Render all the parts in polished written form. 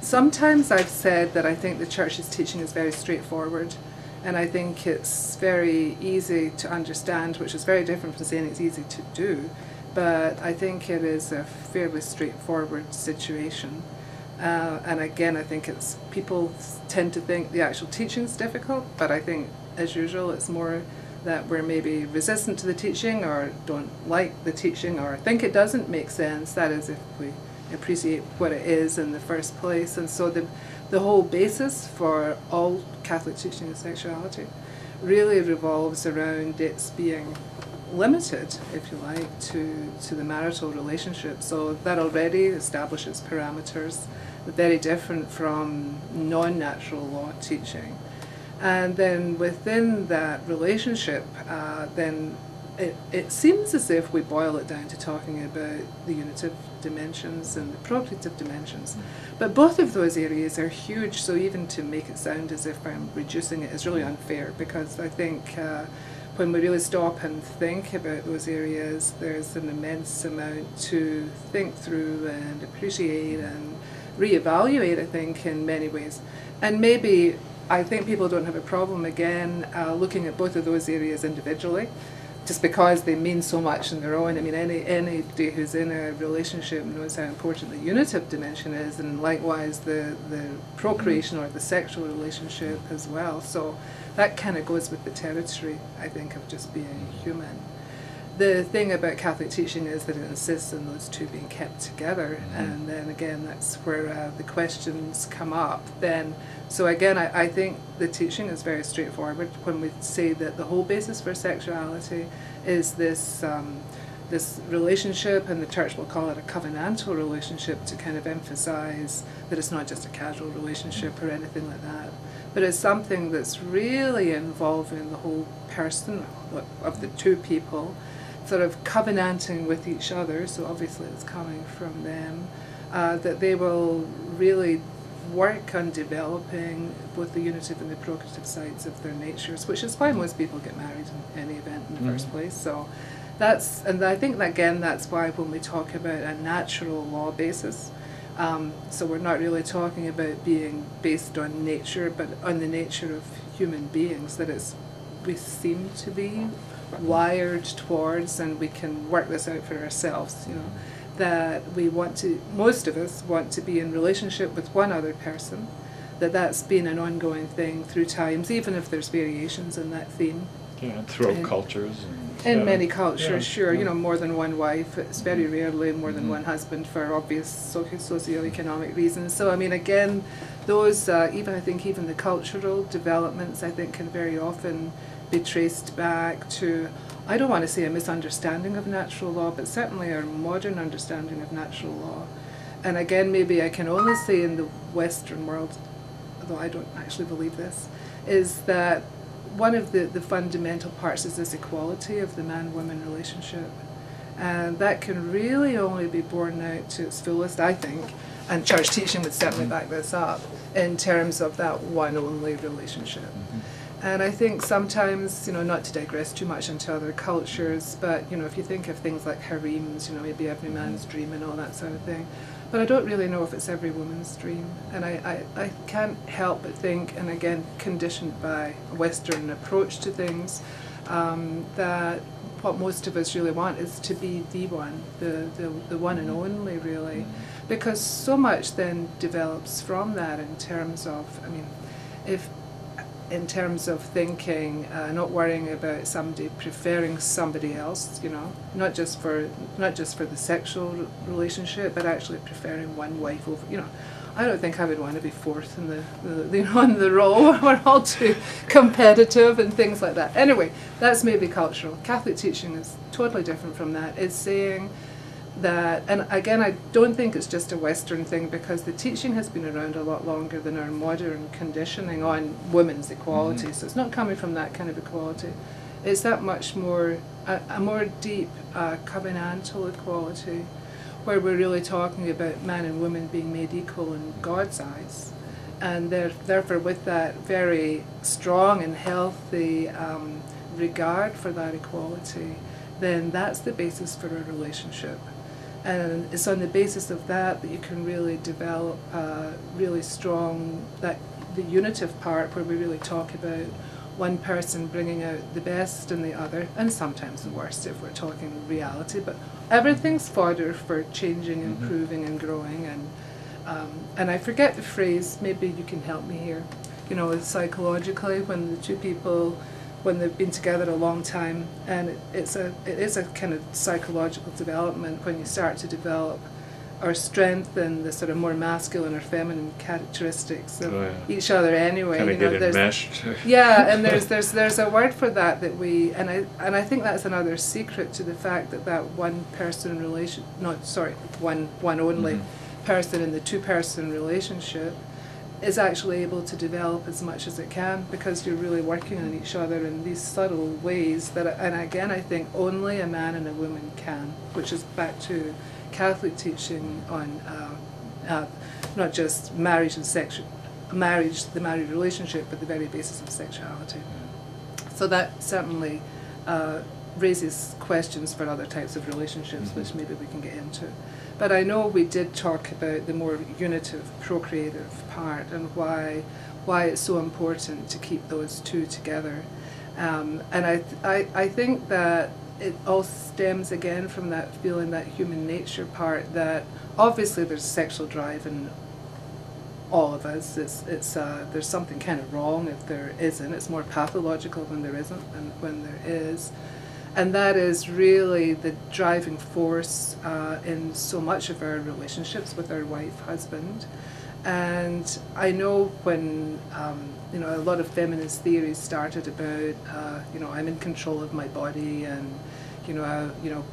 sometimes I've said that I think the church's teaching is very straightforward, and I think it's very easy to understand, which is very different from saying it's easy to do, but I think it is a fairly straightforward situation. And again, I think it's, people tend to think the actual teaching is difficult, but I think, as usual, it's more that we're maybe resistant to the teaching, or don't like the teaching, or think it doesn't make sense. That is, if we appreciate what it is in the first place. And so the whole basis for all Catholic teaching of sexuality really revolves around its being limited, if you like, to the marital relationship. So that already establishes parameters very different from non-natural law teaching. And then within that relationship, then it seems as if we boil it down to talking about the unitive dimensions and the procreative dimensions. But both of those areas are huge, so even to make it sound as if I'm reducing it is really unfair, because I think when we really stop and think about those areas, there's an immense amount to think through and appreciate and reevaluate, I think, in many ways. And maybe I think people don't have a problem, again, looking at both of those areas individually, just because they mean so much on their own. I mean, anybody who's in a relationship knows how important the unitive dimension is, and likewise the procreation or the sexual relationship as well. So that kind of goes with the territory, I think, of just being human. The thing about Catholic teaching is that it insists on those two being kept together, and then again, that's where the questions come up then. So again, I think the teaching is very straightforward when we say that the whole basis for sexuality is this this relationship, and the church will call it a covenantal relationship, to kind of emphasize that it's not just a casual relationship or anything like that, but it's something that's really involving the whole person of the two people, sort of covenanting with each other, so obviously it's coming from them, that they will really work on developing both the unitive and the procreative sides of their natures, which is why most people get married in any event in the first place. So that's, and I think that, again, that's why when we talk about a natural law basis, so we're not really talking about being based on nature, but on the nature of human beings, that it's, we seem to be wired towards, and we can work this out for ourselves, you know, that we want to, most of us want to be in relationship with one other person, that's been an ongoing thing through times, even if there's variations in that theme. Yeah, throughout cultures. In many cultures, sure, you know, more than one wife. It's very rarely more than one husband, for obvious socioeconomic reasons. So I mean, again, those, even I think even the cultural developments, I think, can very often be traced back to, I don't want to say a misunderstanding of natural law, but certainly our modern understanding of natural law. And again, maybe I can only say in the Western world, although I don't actually believe this, is that one of the fundamental parts is this equality of the man-woman relationship. And that can really only be borne out to its fullest, I think, and church teaching would certainly back this up, in terms of that one-only relationship. And I think sometimes, you know, not to digress too much into other cultures, but, you know, if you think of things like harems, you know, maybe every man's dream and all that sort of thing, but I don't really know if it's every woman's dream. And I can't help but think, and again, conditioned by a Western approach to things, that what most of us really want is to be the one, the one and only, really. Because so much then develops from that in terms of, I mean, in terms of thinking, not worrying about somebody preferring somebody else, you know, not just for the sexual relationship, but actually preferring one wife over, you know. I don't think I would want to be fourth in the you know, in the row. We're all too competitive and things like that. Anyway, that's maybe cultural. Catholic teaching is totally different from that. It's saying that, and again, I don't think it's just a Western thing, because the teaching has been around a lot longer than our modern conditioning on women's equality. So it's not coming from that kind of equality. It's that much more, a more deep covenantal equality, where we're really talking about man and woman being made equal in God's eyes. And therefore, with that very strong and healthy regard for that equality, then that's the basis for a relationship. And it's on the basis of that that you can really develop really strong, the unitive part where we really talk about one person bringing out the best in the other, and sometimes the worst if we're talking reality, but everything's fodder for changing, improving and growing. And I forget the phrase, maybe you can help me here, you know, psychologically, when the two people, when they've been together a long time, and it is a kind of psychological development when you start to develop or strengthen the sort of more masculine or feminine characteristics of each other anyway. Kind of get enmeshed. Yeah, and there's a word for that we, and I think that's another secret to the fact that one person relation, one only person in the two-person relationship is actually able to develop as much as it can, because you're really working on each other in these subtle ways that, and again, I think only a man and a woman can, which is back to Catholic teaching on not just marriage and the married relationship, but the very basis of sexuality. So that certainly raises questions for other types of relationships, which maybe we can get into. But I know we did talk about the more unitive, procreative part, and why it's so important to keep those two together. And I think that it all stems again from that feeling, that human nature part, that obviously there's sexual drive in all of us. There's something kind of wrong if there isn't. It's more pathological when there isn't than when there is. And that is really the driving force in so much of our relationships with our wife, husband. And I know when you know, a lot of feminist theories started about you know, I'm in control of my body, and you know,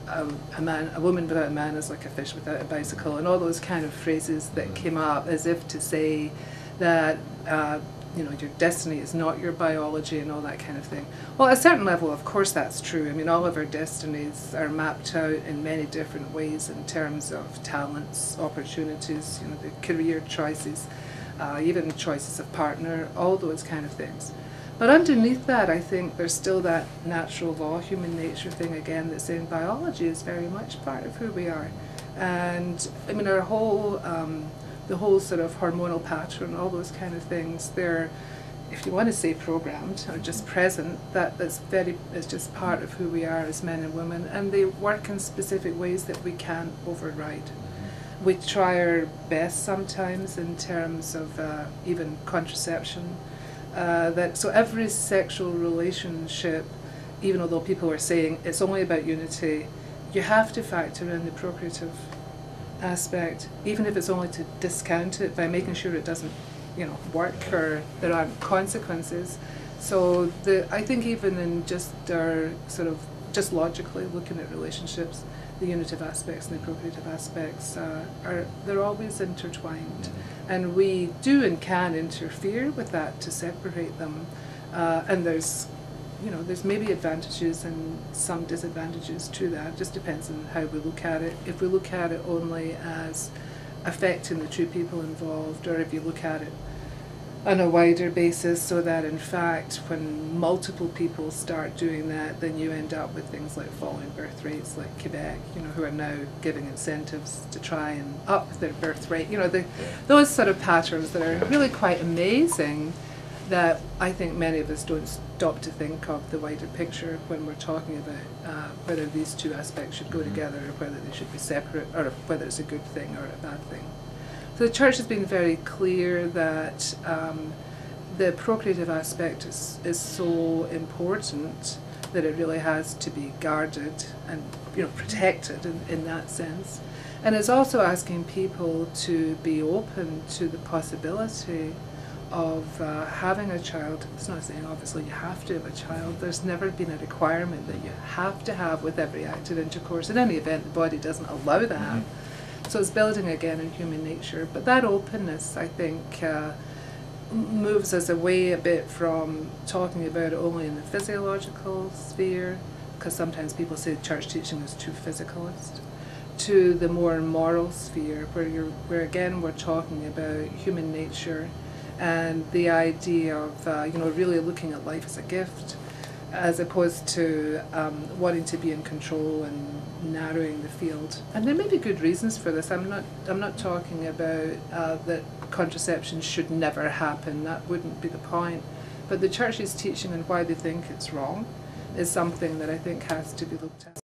a woman without a man is like a fish without a bicycle, and all those kind of phrases that came up as if to say that you know, your destiny is not your biology and all that kind of thing. Well, at a certain level, of course, that's true. I mean, all of our destinies are mapped out in many different ways in terms of talents, opportunities, you know, the career choices, even choices of partner, all those kind of things. But underneath that, I think there's still that natural law, human nature thing again, that's saying biology is very much part of who we are. And I mean, our whole the whole sort of hormonal pattern, all those kind of things, they're, if you want to say programmed or just present, it's just part of who we are as men and women, and they work in specific ways that we can't override. We try our best sometimes in terms of even contraception. So every sexual relationship, even although people are saying it's only about unity, you have to factor in the procreative aspect, even if it's only to discount it by making sure it doesn't, you know, work or there aren't consequences. So I think even in just our sort of just logically looking at relationships, the unitive aspects and the procreative aspects they're always intertwined, and we do and can interfere with that to separate them. And there's maybe advantages and some disadvantages to that. It just depends on how we look at it. If we look at it only as affecting the two people involved, or if you look at it on a wider basis, so that in fact when multiple people start doing that, then you end up with things like falling birth rates, like Quebec, you know, who are now giving incentives to try and up their birth rate. You know, those sort of patterns that are really quite amazing, that I think many of us don't stop to think of the wider picture when we're talking about whether these two aspects should go together, or whether they should be separate, or whether it's a good thing or a bad thing. So the Church has been very clear that the procreative aspect is so important that it really has to be guarded and, you know, protected in that sense. And it's also asking people to be open to the possibility of having a child. It's not saying obviously you have to have a child. There's never been a requirement that you have to have with every act of intercourse. In any event, the body doesn't allow that. So it's building again in human nature. But that openness, I think, moves us away a bit from talking about it only in the physiological sphere, because sometimes people say church teaching is too physicalist, to the more moral sphere, where again we're talking about human nature and the idea of really looking at life as a gift, as opposed to wanting to be in control and narrowing the field. And there may be good reasons for this. I'm not talking about that contraception should never happen. That wouldn't be the point. But the church's teaching and why they think it's wrong is something that I think has to be looked at.